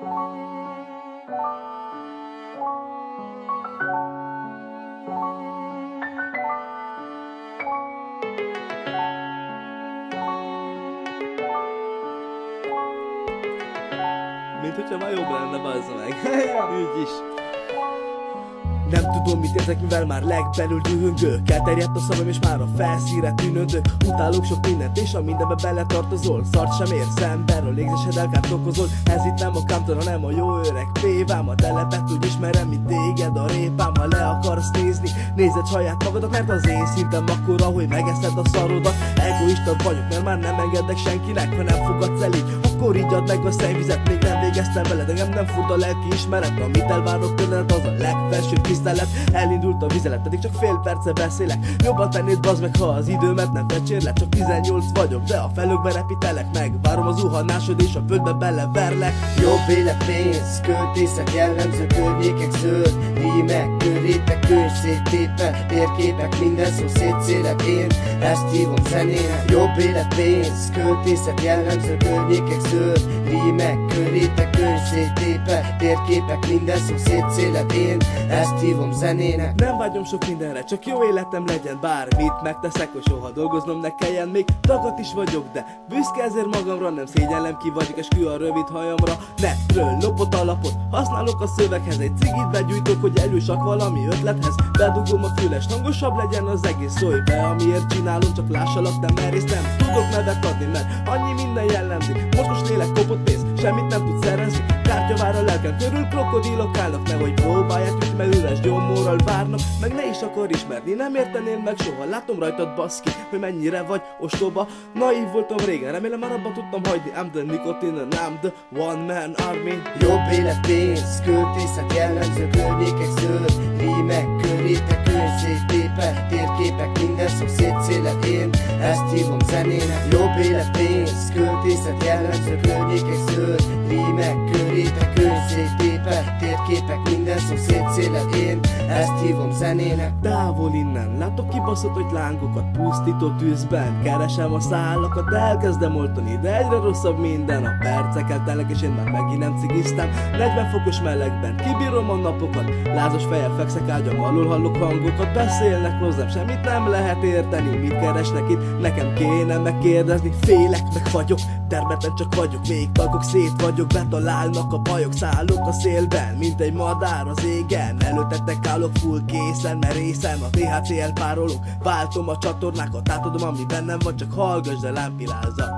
Mint hogyha ma jobb lenne, bazza meg. Úgy is. Nem tudom, mit érzek, mivel már legbelül dühöngök. Elterjedt a szavam és már a felszínre tűnődök. Utálok sok mindent és a mindenbe beletartozol. Szart sem érsz emberről, légzésed elkárt okozol. Ez itt nem a Compton, hanem a jó öreg pévám. A telepet úgy ismerem, mint téged a répám. Ha le akarsz nézni, nézed saját magadat, mert az én szintem akkora, hogy megeszed a szarodat. Egoista vagyok, mert már nem engedek senkinek. Ha nem fogadsz el így, akkor így add meg a szennyvizet. Még nem végeztem veled, engem nem furd a lelki ismeret. Amit elvárok tőled, az a legfelsőbb tisztelet. Elindult a vizelet, pedig csak fél perce beszélek. Jobban tennéd, bazd meg, ha az időmet nem fecsérlek. Csak 18 vagyok, de a felőkbe repítelek meg. Várom az zuhanásod és a földbe beleverlek. Jobb élet, pénz, költészet, jellemző környékek, zöld rímek, körétek, könyv széttépve, térképek, minden szó szétszélek, én ezt hívom zenének. Jobb élet, pénz, költészet, jellemző környékek, zöld rímek, körétek, könyv széttépve, térképek, minden szó szétszélek, én ezt hívom zenének. Nem vágyom sok mindenre, csak jó életem legyen. Bármit megteszek, hogy soha dolgoznom ne kelljen. Még tagat is vagyok, de büszke ezért magamra. Nem szégyellem, ki vagyok, eskü a rövid hajamra. Netről lopott alapot használok a szöveghez. Egy cigit begyújtok, hogy elősak valami ötlethez. Bedugom a füles, hangosabb legyen az egész. Szólj be, amiért csinálom, csak lássalak, nem merész. Nem tudok nevet adni, mert annyi minden jellemzi. Mocskos lélek, kopott pénz, semmit nem tud szerezni. Kártya vár a lelkem körül, krokodilok állnak. Nehogy próbálják ügy, mert üres gyomorral várnak. Meg ne is akar ismerni, nem értenél meg soha. Látom rajtad, baszki, hogy mennyire vagy ostoba. Naív voltam régen, remélem már abba tudtam hagyni. I'm the nicotine and I'm the one man army. Jobb élet, pénz, költészet, jellemző környékek, zöld rímek, körétek, könyv széttépve, térképek, minden szó szétszéled, én ezt hívom zenének. Jobb élet, pénz, költészet, jellemző környékek, zöld rímek, körétek, könyv széttépve, térképek, minden szó szétszéled, én ezt hívom zenének. Távol innen, látok kibaszott, hogy lángokat pusztító tűzben. Keresem a szállakat, elkezdem oltani, de egyre rosszabb minden. A percek eltelnek és én már megint nem cigiztem. 40 fokos melegben, kibírom a napokat. Lázas fejjel fekszek ágyam alul, hallok hangokat. Beszélnek hozzám, semmit nem lehet érteni. Mit keresnek itt? Nekem kéne megkérdezni. Félek, meg vagyok, termetlen csak vagyok. Még tagok, szét vagyok, betalálnak a bajok. Szállok a szélben, mint egy madár az égen. Előttetek állok full készen, mert részen a THC elpárolok. Váltom a csatornákat, átadom ami bennem van, csak hallgass, de lámpirázat.